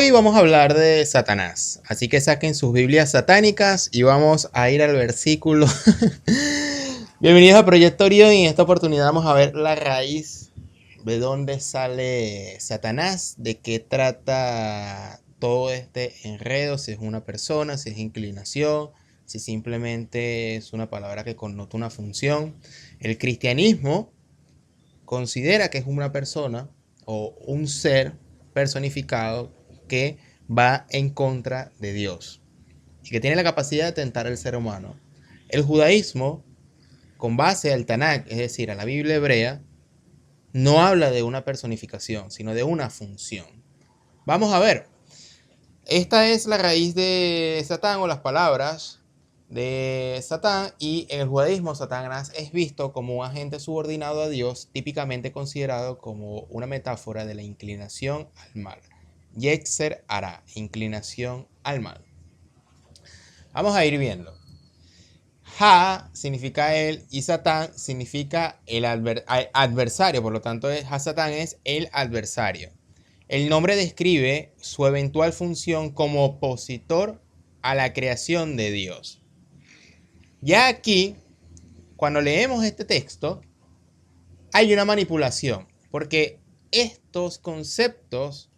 Hoy vamos a hablar de Satanás, así que saquen sus Biblias satánicas y vamos a ir al versículo. Bienvenidos a Proyecto Orión y en esta oportunidad vamos a ver la raíz de dónde sale Satanás, de qué trata todo este enredo, si es una persona, si es inclinación, si simplemente es una palabra que connota una función. El cristianismo considera que es una persona o un ser personificado que va en contra de Dios y que tiene la capacidad de tentar al ser humano. El judaísmo, con base al Tanakh, es decir, a la Biblia hebrea, no habla de una personificación, sino de una función. Vamos a ver. Esta es la raíz de Satán o las palabras de Satán, y en el judaísmo Satanás es visto como un agente subordinado a Dios, típicamente considerado como una metáfora de la inclinación al mal. Yetzer Hara, inclinación al mal. Vamos a ir viendo. Ha significa él y Satán significa el adversario, por lo tanto Satán es el adversario. El nombre describe su eventual función como opositor a la creación de Dios. Ya aquí, cuando leemos este texto, hay una manipulación, porque estos conceptos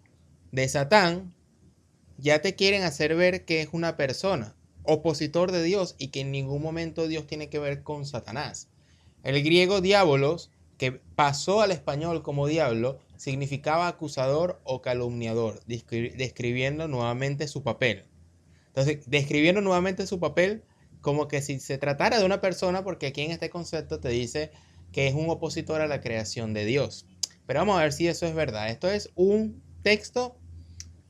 de Satán ya te quieren hacer ver que es una persona, opositor de Dios, y que en ningún momento Dios tiene que ver con Satanás. El griego diabolos, que pasó al español como diablo, significaba acusador o calumniador, describiendo nuevamente su papel. Entonces, describiendo nuevamente su papel como que si se tratara de una persona, porque aquí en este concepto te dice que es un opositor a la creación de Dios. Pero vamos a ver si eso es verdad. Esto es un texto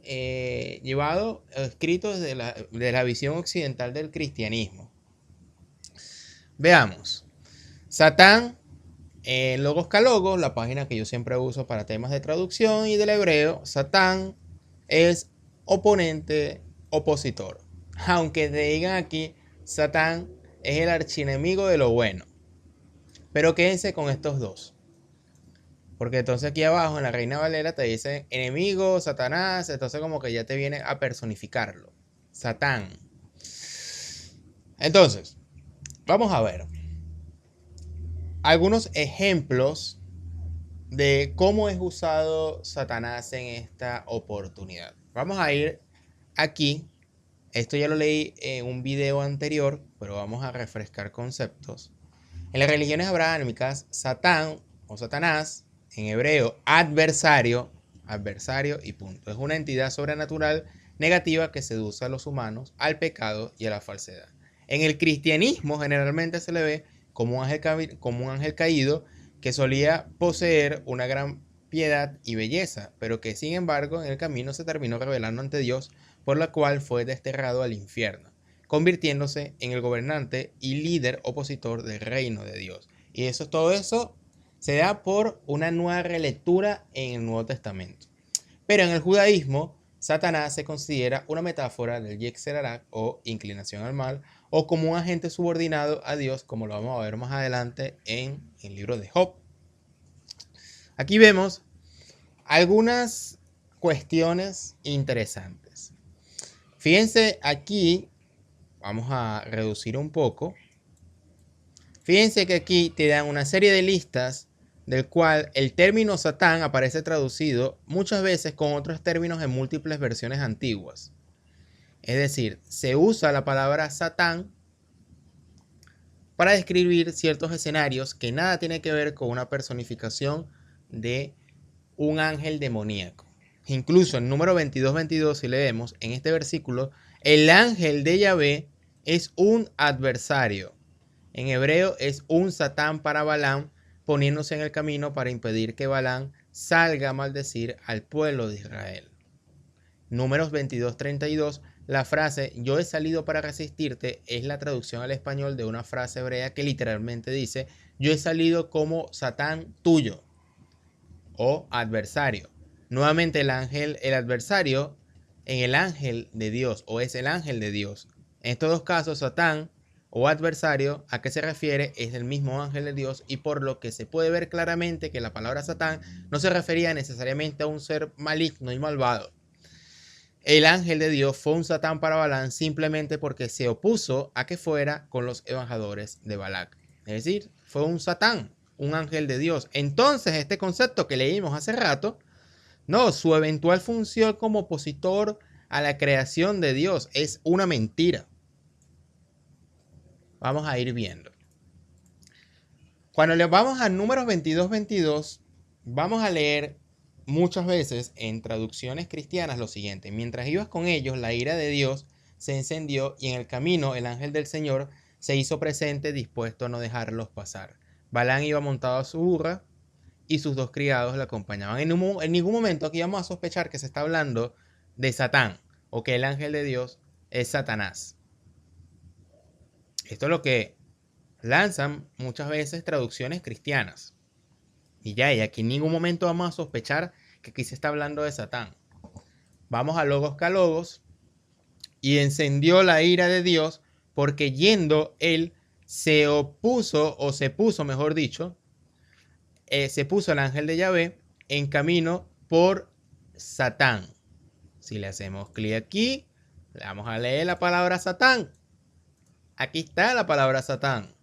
escrito desde la visión occidental del cristianismo. Veamos. Satán, Logos Calogos, la página que yo siempre uso para temas de traducción, y del hebreo, Satán es oponente, opositor. Aunque te digan aquí, Satán es el archienemigo de lo bueno. Pero quédense con estos dos. Porque entonces aquí abajo en la Reina Valera te dice enemigo, Satanás, entonces como que ya te viene a personificarlo. Satán. Entonces, vamos a ver algunos ejemplos de cómo es usado Satanás en esta oportunidad. Vamos a ir aquí. Esto ya lo leí en un video anterior, pero vamos a refrescar conceptos. En las religiones abrahámicas, Satán o Satanás, en hebreo, adversario y punto. Es una entidad sobrenatural negativa que seduce a los humanos al pecado y a la falsedad. En el cristianismo generalmente se le ve como un ángel caído que solía poseer una gran piedad y belleza, pero que sin embargo en el camino se terminó rebelando ante Dios, por la cual fue desterrado al infierno, convirtiéndose en el gobernante y líder opositor del reino de Dios. Y todo eso se da por una nueva relectura en el Nuevo Testamento. Pero en el judaísmo, Satanás se considera una metáfora del Yetzer Hara o inclinación al mal, o como un agente subordinado a Dios, como lo vamos a ver más adelante en el libro de Job. Aquí vemos algunas cuestiones interesantes. Fíjense aquí, vamos a reducir un poco. Fíjense que aquí te dan una serie de listas del cual el término Satán aparece traducido muchas veces con otros términos en múltiples versiones antiguas. Es decir, se usa la palabra Satán para describir ciertos escenarios que nada tiene que ver con una personificación de un ángel demoníaco. Incluso en número 22:22, si leemos en este versículo, el ángel de Yahvé es un adversario. En hebreo es un Satán para Balaam, poniéndose en el camino para impedir que Balaam salga a maldecir al pueblo de Israel. Números 22:32, la frase yo he salido para resistirte es la traducción al español de una frase hebrea que literalmente dice yo he salido como Satán tuyo o adversario. Nuevamente el adversario en el ángel de Dios, o es el ángel de Dios. En estos dos casos, Satán o adversario, ¿a qué se refiere? Es el mismo ángel de Dios, y por lo que se puede ver claramente que la palabra Satán no se refería necesariamente a un ser maligno y malvado. el ángel de Dios fue un Satán para Balaam simplemente porque se opuso a que fuera con los embajadores de Balac. Es decir, fue un Satán, un ángel de Dios. Entonces, este concepto que leímos hace rato, no, su eventual función como opositor a la creación de Dios es una mentira. Vamos a ir viendo. Cuando le vamos a Números 22:22, vamos a leer muchas veces en traducciones cristianas lo siguiente: mientras ibas con ellos, la ira de Dios se encendió y en el camino el ángel del Señor se hizo presente, dispuesto a no dejarlos pasar. Balaam iba montado a su burra y sus 2 criados le acompañaban. En ningún momento aquí vamos a sospechar que se está hablando de Satán o que el ángel de Dios es Satanás. Esto es lo que lanzan muchas veces traducciones cristianas. Y aquí en ningún momento vamos a sospechar que aquí se está hablando de Satán. Vamos a Logos Calogos. Y encendió la ira de Dios porque yendo él se opuso, o se puso, mejor dicho, se puso el ángel de Yahvé en camino por Satán. Si le hacemos clic aquí, le vamos a leer la palabra Satán. Aquí está la palabra Satán.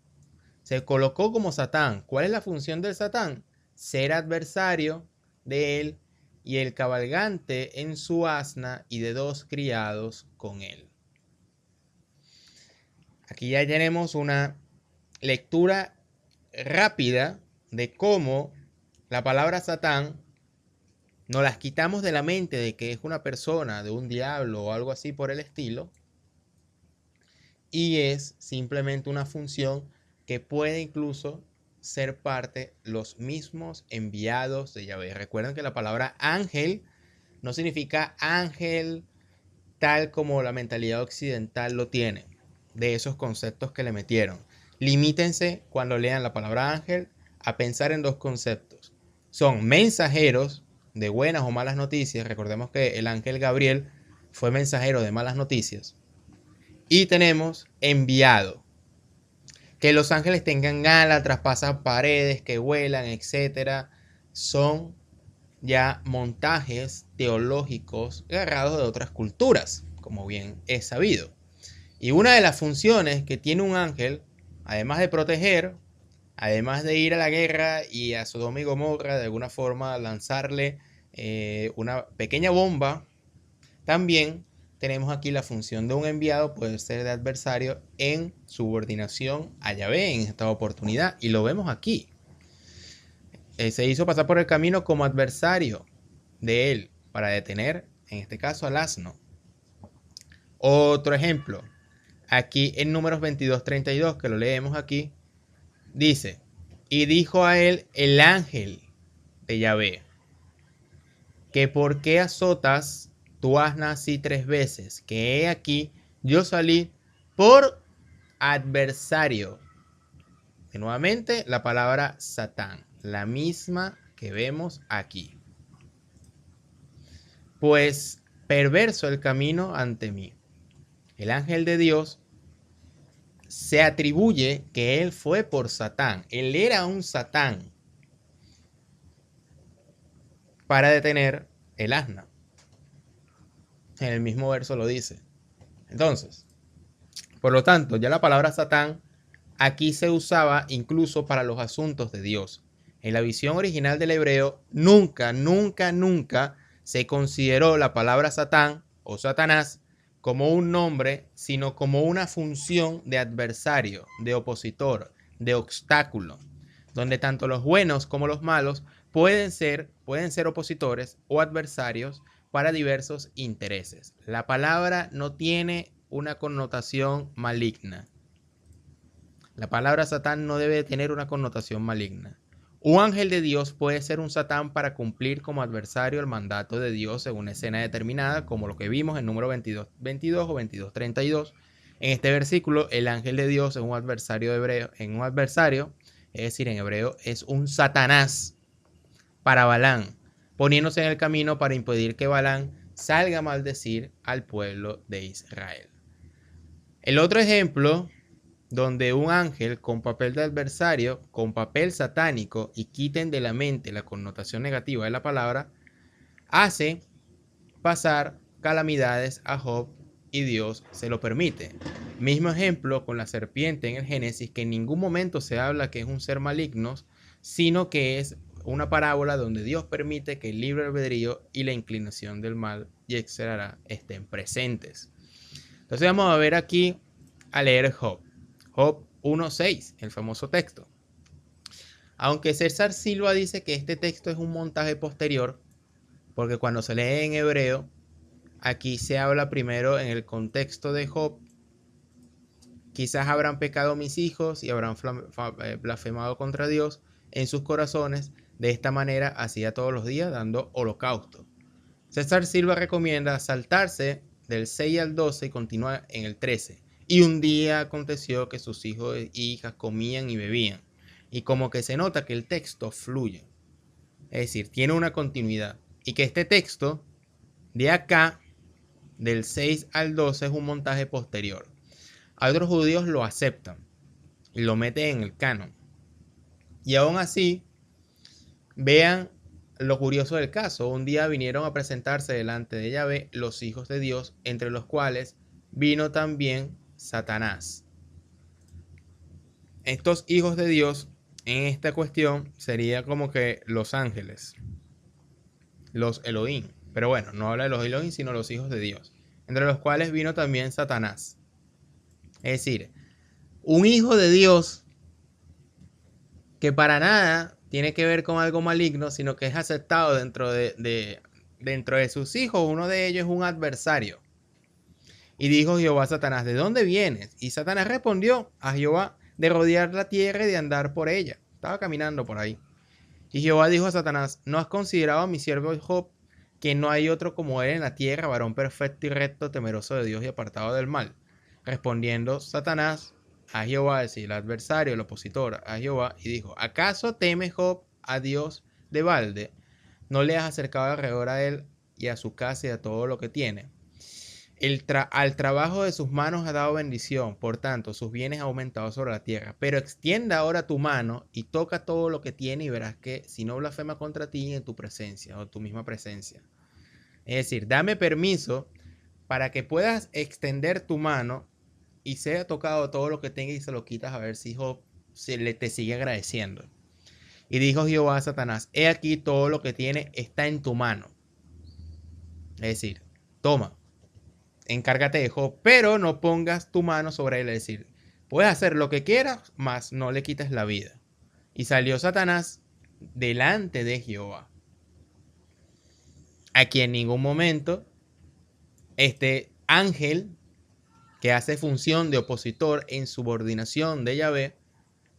Se colocó como Satán. ¿Cuál es la función del Satán? Ser adversario de él y el cabalgante en su asna y de 2 criados con él. Aquí ya tenemos una lectura rápida de cómo la palabra Satán nos las quitamos de la mente de que es una persona, de un diablo o algo así por el estilo, y es simplemente una función que puede incluso ser parte los mismos enviados de Yahvé. Recuerden que la palabra ángel no significa ángel tal como la mentalidad occidental lo tiene, de esos conceptos que le metieron. Limítense cuando lean la palabra ángel a pensar en 2 conceptos. Son mensajeros de buenas o malas noticias. Recordemos que el ángel Gabriel fue mensajero de malas noticias. Y tenemos enviado. Que los ángeles tengan alas, traspasan paredes, que vuelan, etc. Son ya montajes teológicos agarrados de otras culturas, como bien es sabido. Y una de las funciones que tiene un ángel, además de proteger, además de ir a la guerra y a Sodoma y Gomorra de alguna forma lanzarle una pequeña bomba, también tenemos aquí la función de un enviado, puede ser de adversario en subordinación a Yahvé en esta oportunidad, y lo vemos aquí. Se hizo pasar por el camino como adversario de él para detener, en este caso, al asno. Otro ejemplo, aquí en Números 22:32, que lo leemos aquí, dice: y dijo a él el ángel de Yahvé, que por qué azotas tu asna así 3 veces, que he aquí yo salí por adversario. Y nuevamente la palabra Satán, la misma que vemos aquí. Pues perverso el camino ante mí. El ángel de Dios se atribuye que él fue por Satán. Él era un Satán para detener el asna. En el mismo verso lo dice. Entonces, por lo tanto, ya la palabra Satán aquí se usaba incluso para los asuntos de Dios. En la visión original del hebreo, nunca se consideró la palabra Satán o Satanás como un nombre, sino como una función de adversario, de opositor, de obstáculo, donde tanto los buenos como los malos pueden ser opositores o adversarios para diversos intereses. La palabra no tiene una connotación maligna. La palabra Satán no debe tener una connotación maligna. Un ángel de Dios puede ser un Satán para cumplir como adversario el mandato de Dios en una escena determinada, como lo que vimos en Número 22:22 o 22:32. En este versículo, el ángel de Dios es un adversario hebreo, es decir, en hebreo es un Satanás para Balaam, poniéndose en el camino para impedir que Balaam salga a maldecir al pueblo de Israel. El otro ejemplo, donde un ángel con papel de adversario, con papel satánico, y quiten de la mente la connotación negativa de la palabra, hace pasar calamidades a Job y Dios se lo permite. Mismo ejemplo con la serpiente en el Génesis, que en ningún momento se habla que es un ser maligno, sino que es una parábola donde Dios permite que el libre albedrío y la inclinación del mal y etcétera estén presentes. Entonces vamos a ver aquí, a leer Job. Job 1:6, el famoso texto. Aunque César Silva dice que este texto es un montaje posterior, porque cuando se lee en hebreo, aquí se habla primero en el contexto de Job. Quizás habrán pecado mis hijos y habrán blasfemado contra Dios en sus corazones. De esta manera hacía todos los días dando holocausto. César Silva recomienda saltarse del 6 al 12 y continuar en el 13. Y un día aconteció que sus hijos e hijas comían y bebían. Y como que se nota que el texto fluye. Es decir, tiene una continuidad. Y que este texto de acá, del 6 al 12, es un montaje posterior. Otros judíos lo aceptan y lo meten en el canon. Y aún así, vean lo curioso del caso. Un día vinieron a presentarse delante de Yahvé los hijos de Dios, entre los cuales vino también Satanás. Estos hijos de Dios en esta cuestión sería como que los ángeles, los Elohim. Pero bueno, no habla de los Elohim, sino los hijos de Dios, entre los cuales vino también Satanás. Es decir, un hijo de Dios que para nada tiene que ver con algo maligno, sino que es aceptado dentro de sus hijos. Uno de ellos es un adversario. Y dijo Jehová a Satanás, ¿de dónde vienes? Y Satanás respondió a Jehová, de rodear la tierra y de andar por ella. Estaba caminando por ahí. Y Jehová dijo a Satanás, ¿no has considerado a mi siervo Job, que no hay otro como él en la tierra, varón perfecto y recto, temeroso de Dios y apartado del mal? Respondiendo Satanás a Jehová, es decir, el adversario, el opositor a Jehová, y dijo, ¿acaso teme Job a Dios de balde? ¿No le has acercado alrededor a él y a su casa y a todo lo que tiene? Al trabajo de sus manos ha dado bendición, por tanto, sus bienes han aumentado sobre la tierra. Pero extienda ahora tu mano y toca todo lo que tiene y verás que si no blasfema contra ti en tu presencia o tu misma presencia. Es decir, dame permiso para que puedas extender tu mano y sea tocado todo lo que tenga y se lo quitas a ver si Job te sigue agradeciendo. Y dijo Jehová a Satanás, he aquí todo lo que tiene está en tu mano. Es decir, toma, encárgate de Job, pero no pongas tu mano sobre él. Es decir, puedes hacer lo que quieras, mas no le quites la vida. Y salió Satanás delante de Jehová. Aquí en ningún momento este ángel que hace función de opositor en subordinación de Yahvé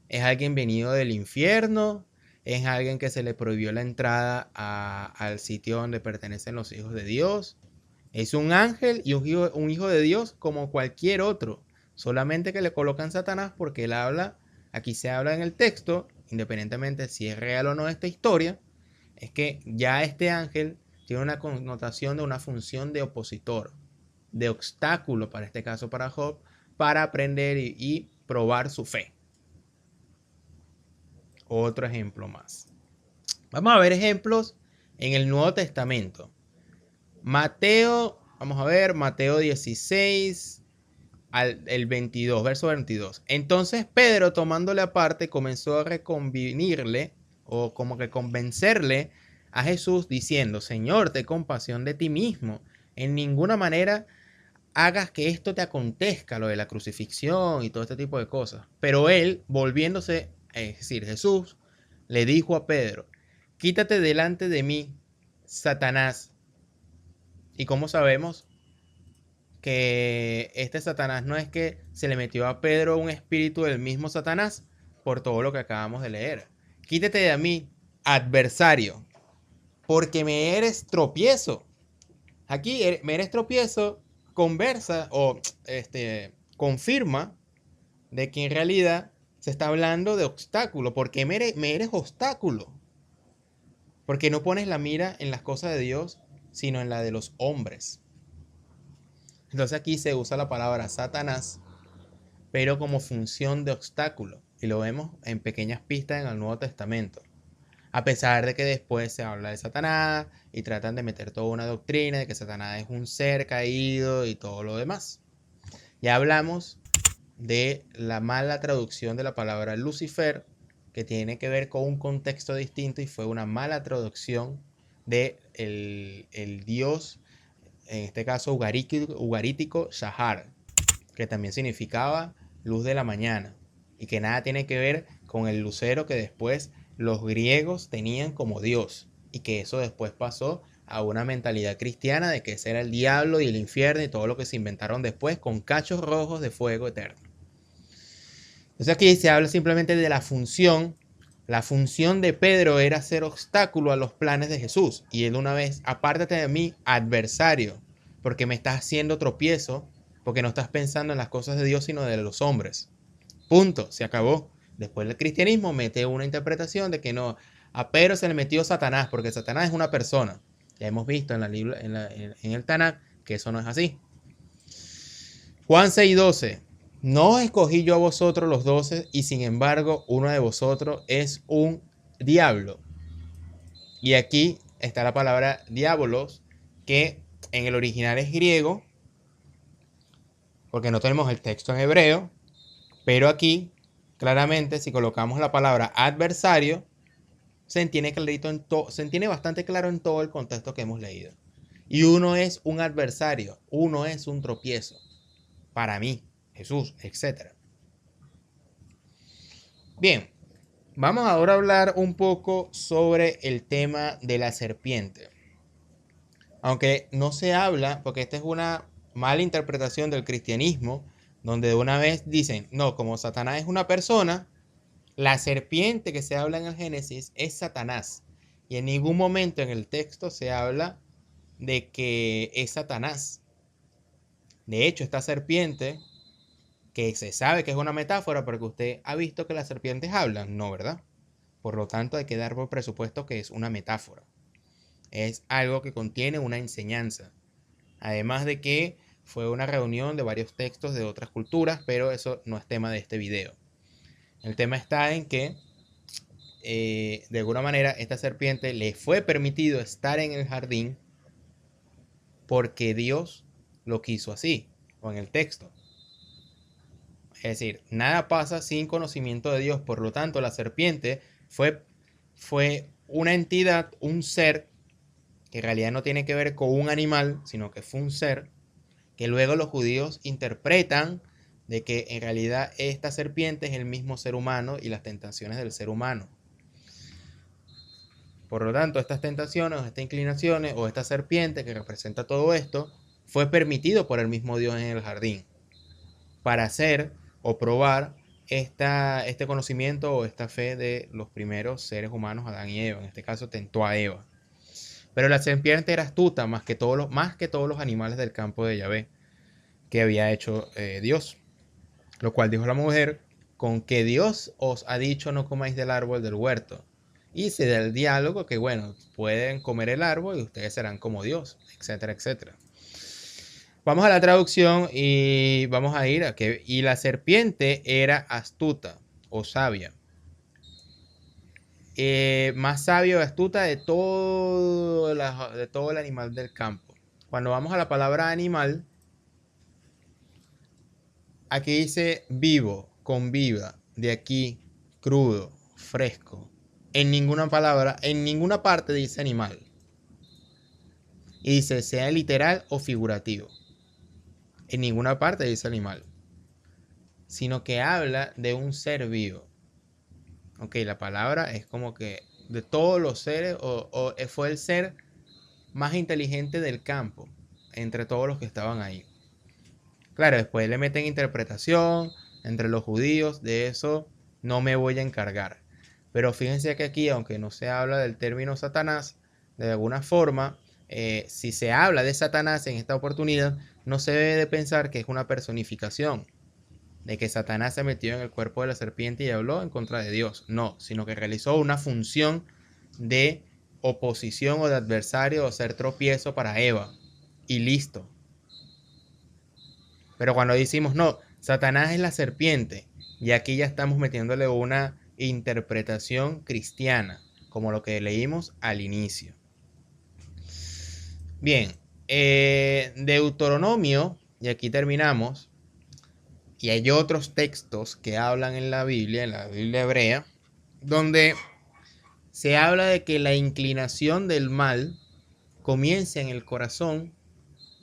es alguien venido del infierno, es alguien que se le prohibió la entrada al sitio donde pertenecen los hijos de Dios. Es un ángel y un hijo de Dios como cualquier otro, solamente que le colocan Satanás porque él habla, aquí se habla en el texto, independientemente si es real o no esta historia, es que ya este ángel tiene una connotación de una función de opositor, de obstáculo, para este caso para Job, para aprender y probar su fe. Otro ejemplo más. Vamos a ver ejemplos en el Nuevo Testamento. Mateo, vamos a ver, Mateo 16, el 22, verso 22. Entonces Pedro, tomándole aparte, comenzó a reconvenirle, o como que convencerle a Jesús, diciendo, Señor, ten compasión de ti mismo. En ninguna manera hagas que esto te acontezca, lo de la crucifixión y todo este tipo de cosas. Pero él, volviéndose, es decir, Jesús, le dijo a Pedro, quítate delante de mí, Satanás. ¿Y cómo sabemos que este Satanás no es que se le metió a Pedro un espíritu del mismo Satanás? Por todo lo que acabamos de leer. Quítate de mí, adversario, porque me eres tropiezo. Aquí me eres tropiezo conversa o confirma de que en realidad se está hablando de obstáculo, porque me eres obstáculo. Porque no pones la mira en las cosas de Dios, sino en la de los hombres. Entonces aquí se usa la palabra Satanás, pero como función de obstáculo. Y lo vemos en pequeñas pistas en el Nuevo Testamento. A pesar de que después se habla de Satanás y tratan de meter toda una doctrina de que Satanás es un ser caído y todo lo demás. Ya hablamos de la mala traducción de la palabra Lucifer, que tiene que ver con un contexto distinto y fue una mala traducción de el dios, en este caso ugarítico Shahar, que también significaba luz de la mañana y que nada tiene que ver con el lucero que después los griegos tenían como dios y que eso después pasó a una mentalidad cristiana de que ese era el diablo y el infierno y todo lo que se inventaron después con cachos rojos de fuego eterno. Entonces aquí se habla simplemente de la función. La función de Pedro era ser obstáculo a los planes de Jesús. Y él una vez, apártate de mí, adversario, porque me estás haciendo tropiezo, porque no estás pensando en las cosas de Dios, sino de los hombres. Punto, se acabó. Después el cristianismo mete una interpretación de que no, a Pedro se le metió Satanás, porque Satanás es una persona. Ya hemos visto en el Tanakh que eso no es así. Juan 6:12. No escogí yo a vosotros los 12 y sin embargo uno de vosotros es un diablo. Y aquí está la palabra diabolos, que en el original es griego, porque no tenemos el texto en hebreo, pero aquí claramente si colocamos la palabra adversario, se entiende bastante claro en todo el contexto que hemos leído. Y uno es un adversario, uno es un tropiezo para mí, Jesús, etc. Bien, vamos ahora a hablar un poco sobre el tema de la serpiente. Aunque no se habla, porque esta es una mala interpretación del cristianismo, donde de una vez dicen, no, como Satanás es una persona, la serpiente que se habla en el Génesis es Satanás. Y en ningún momento en el texto se habla de que es Satanás. De hecho, esta serpiente, que se sabe que es una metáfora porque usted ha visto que las serpientes hablan, no, ¿verdad? Por lo tanto, hay que dar por presupuesto que es una metáfora. Es algo que contiene una enseñanza. Además de que fue una reunión de varios textos de otras culturas, pero eso no es tema de este video. El tema está en que, de alguna manera, esta serpiente le fue permitido estar en el jardín porque Dios lo quiso así, o en el texto. Es decir, nada pasa sin conocimiento de Dios. Por lo tanto, la serpiente fue una entidad, un ser, que en realidad no tiene que ver con un animal, sino que fue un ser, que luego los judíos interpretan de que en realidad esta serpiente es el mismo ser humano y las tentaciones del ser humano. Por lo tanto, estas tentaciones, estas inclinaciones o esta serpiente que representa todo esto, fue permitido por el mismo Dios en el jardín para hacer o probar este conocimiento o esta fe de los primeros seres humanos, Adán y Eva. En este caso tentó a Eva. Pero la serpiente era astuta más que todos los animales del campo de Yahvé que había hecho Dios. Lo cual dijo la mujer, con que Dios os ha dicho no comáis del árbol del huerto. Y se da el diálogo que, bueno, pueden comer el árbol y ustedes serán como Dios, etcétera, etcétera. Vamos a la traducción y vamos a ir a que... Y la serpiente era astuta o sabia. Más sabia o astuta de todo el animal del campo. Cuando vamos a la palabra animal, aquí dice vivo, con viva, de aquí, crudo, fresco. En ninguna palabra, en ninguna parte dice animal. Y dice, sea literal o figurativo. En ninguna parte dice animal. Sino que habla de un ser vivo. Ok, la palabra es como que de todos los seres, o fue el ser más inteligente del campo, entre todos los que estaban ahí. Claro, después le meten interpretación entre los judíos, de eso no me voy a encargar. Pero fíjense que aquí, aunque no se habla del término Satanás, de alguna forma, si se habla de Satanás en esta oportunidad, no se debe de pensar que es una personificación, de que Satanás se metió en el cuerpo de la serpiente y habló en contra de Dios. No, sino que realizó una función de oposición o de adversario o ser tropiezo para Eva. Y listo. Pero cuando decimos, no, Satanás es la serpiente, y aquí ya estamos metiéndole una interpretación cristiana, como lo que leímos al inicio. Bien, Deuteronomio, y aquí terminamos, y hay otros textos que hablan en la Biblia hebrea, donde se habla de que la inclinación del mal comienza en el corazón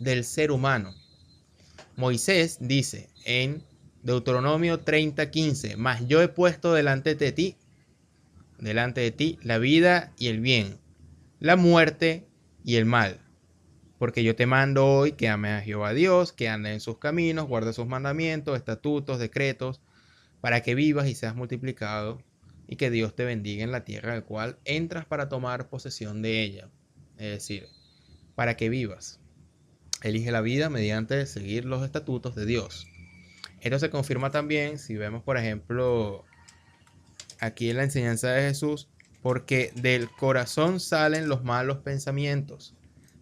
del ser humano. Moisés dice en Deuteronomio 30:15, mas yo he puesto delante de ti la vida y el bien, la muerte y el mal. Porque yo te mando hoy que ames a Jehová Dios, que andes en sus caminos, guardes sus mandamientos, estatutos, decretos, para que vivas y seas multiplicado, y que Dios te bendiga en la tierra al cual entras para tomar posesión de ella. Es decir, para que vivas. Elige la vida mediante seguir los estatutos de Dios. Esto se confirma también si vemos, por ejemplo, aquí en la enseñanza de Jesús, porque del corazón salen los malos pensamientos.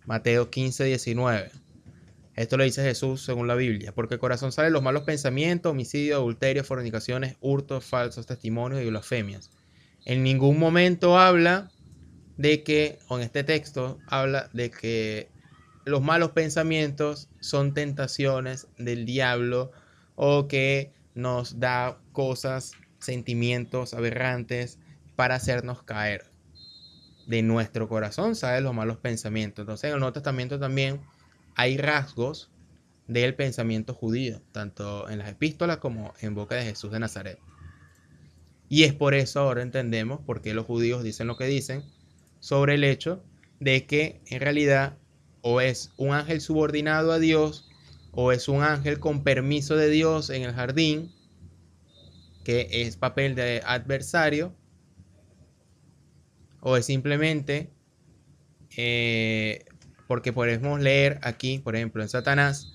Mateo 15:19. Esto lo dice Jesús según la Biblia. Porque del corazón salen los malos pensamientos, homicidio, adulterio, fornicaciones, hurtos, falsos testimonios y blasfemias. En ningún momento habla de que, o en este texto, habla de que los malos pensamientos son tentaciones del diablo o que nos da cosas, sentimientos aberrantes para hacernos caer. De nuestro corazón salen los malos pensamientos. Entonces en el Nuevo Testamento también hay rasgos del pensamiento judío, tanto en las epístolas como en boca de Jesús de Nazaret. Y es por eso ahora entendemos por qué los judíos dicen lo que dicen sobre el hecho de que en realidad o es un ángel subordinado a Dios o es un ángel con permiso de Dios en el jardín, que es papel de adversario, o es simplemente porque podemos leer aquí, por ejemplo, en Satanás.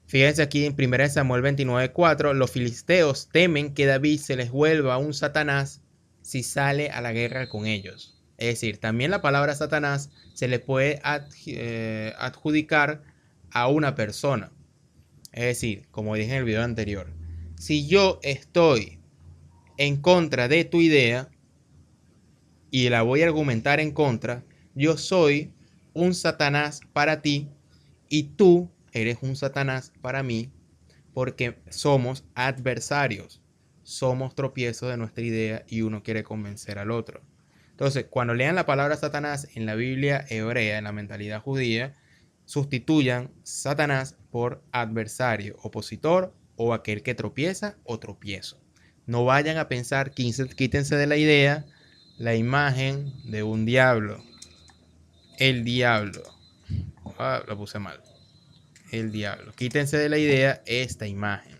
Fíjense aquí en 1 Samuel 29:4, los filisteos temen que David se les vuelva un Satanás si sale a la guerra con ellos. Es decir, también la palabra Satanás se le puede adjudicar a una persona. Es decir, como dije en el video anterior, si yo estoy en contra de tu idea y la voy a argumentar en contra, yo soy un Satanás para ti y tú eres un Satanás para mí, porque somos adversarios, somos tropiezos de nuestra idea y uno quiere convencer al otro. Entonces, cuando lean la palabra Satanás en la Biblia hebrea, en la mentalidad judía, sustituyan Satanás por adversario, opositor o aquel que tropieza o tropiezo. No vayan a pensar, quítense de la idea, la imagen de un diablo. El diablo. Lo puse mal. El diablo. Quítense de la idea esta imagen.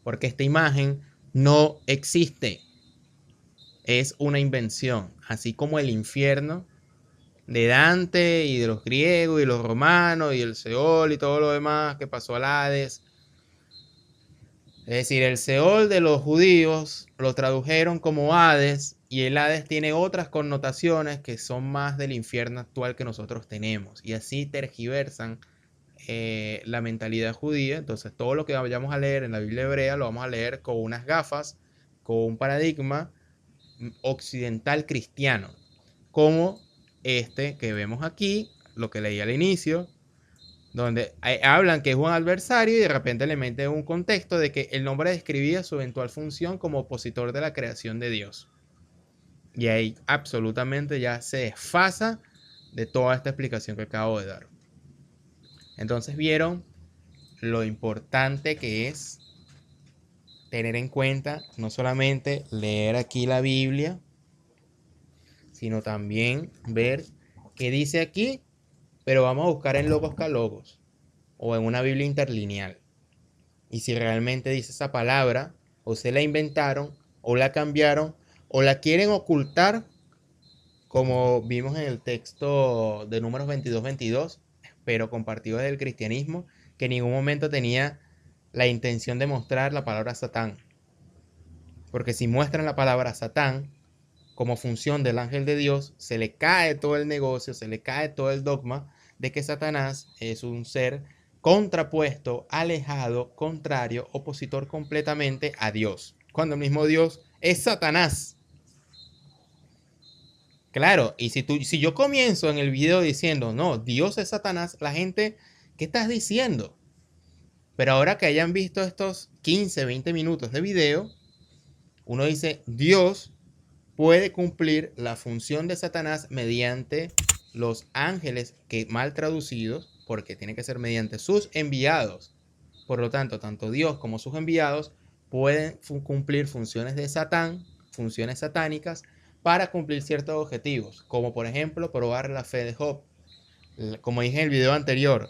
Porque esta imagen no existe. Es una invención. Así como el infierno de Dante y de los griegos y los romanos y el Seol y todo lo demás que pasó al Hades. Es decir, el Seol de los judíos lo tradujeron como Hades y el Hades tiene otras connotaciones que son más del infierno actual que nosotros tenemos. Y así tergiversan la mentalidad judía. Entonces todo lo que vayamos a leer en la Biblia hebrea lo vamos a leer con unas gafas, con un paradigma occidental cristiano, como este que vemos aquí, lo que leí al inicio, donde hablan que es un adversario y de repente le meten un contexto de que el nombre describía su eventual función como opositor de la creación de Dios. Y ahí absolutamente ya se desfasa de toda esta explicación que acabo de dar. Entonces vieron lo importante que es tener en cuenta no solamente leer aquí la Biblia, sino también ver qué dice aquí, pero vamos a buscar en Logos Calogos o en una Biblia interlineal. Y si realmente dice esa palabra, o se la inventaron, o la cambiaron, o la quieren ocultar, como vimos en el texto de Números 22:22, pero compartido desde el cristianismo, que en ningún momento tenía la intención de mostrar la palabra Satán. Porque si muestran la palabra Satán como función del ángel de Dios, se le cae todo el negocio, se le cae todo el dogma de que Satanás es un ser contrapuesto, alejado, contrario, opositor completamente a Dios, cuando el mismo Dios es Satanás. Claro, y si yo comienzo en el video diciendo, no, Dios es Satanás, la gente, ¿qué estás diciendo? Pero ahora que hayan visto estos 15, 20 minutos de video, uno dice, Dios puede cumplir la función de Satanás mediante los ángeles, que mal traducidos, porque tiene que ser mediante sus enviados. Por lo tanto, tanto Dios como sus enviados pueden cumplir funciones de Satán, funciones satánicas, para cumplir ciertos objetivos, como por ejemplo probar la fe de Job. Como dije en el video anterior,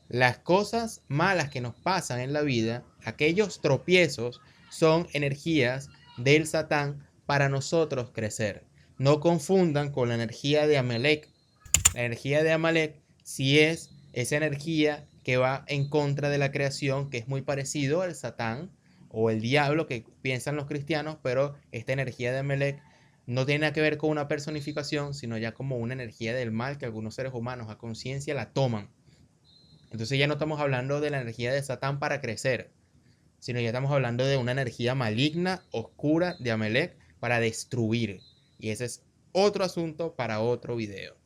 las cosas malas que nos pasan en la vida, aquellos tropiezos, son energías del Satán para nosotros crecer. No confundan con la energía de Amalek. La energía de Amalek sí es esa energía que va en contra de la creación, que es muy parecido al Satán o el diablo que piensan los cristianos, pero esta energía de Amalek no tiene nada que ver con una personificación, sino ya como una energía del mal que algunos seres humanos a conciencia la toman. Entonces ya no estamos hablando de la energía de Satán para crecer, sino ya estamos hablando de una energía maligna, oscura de Amalek para destruir. Y ese es otro asunto para otro video.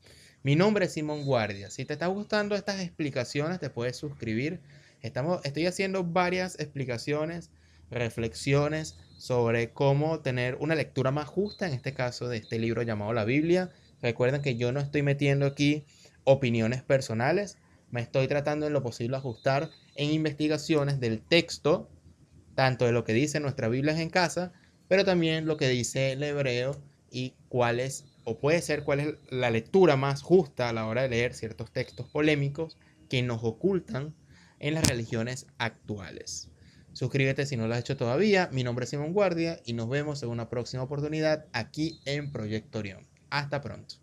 Mi nombre es Simón Guardia. Si te está gustando estas explicaciones, te puedes suscribir. Estoy haciendo varias explicaciones, reflexiones sobre cómo tener una lectura más justa, en este caso de este libro llamado la Biblia. Recuerden que yo no estoy metiendo aquí opiniones personales, me estoy tratando en lo posible ajustar en investigaciones del texto, tanto de lo que dice nuestra Biblia en casa, pero también lo que dice el hebreo y cuál es, o puede ser cuál es la lectura más justa a la hora de leer ciertos textos polémicos que nos ocultan en las religiones actuales. Suscríbete si no lo has hecho todavía. Mi nombre es Simón Guardia y nos vemos en una próxima oportunidad aquí en Proyecto Orión. Hasta pronto.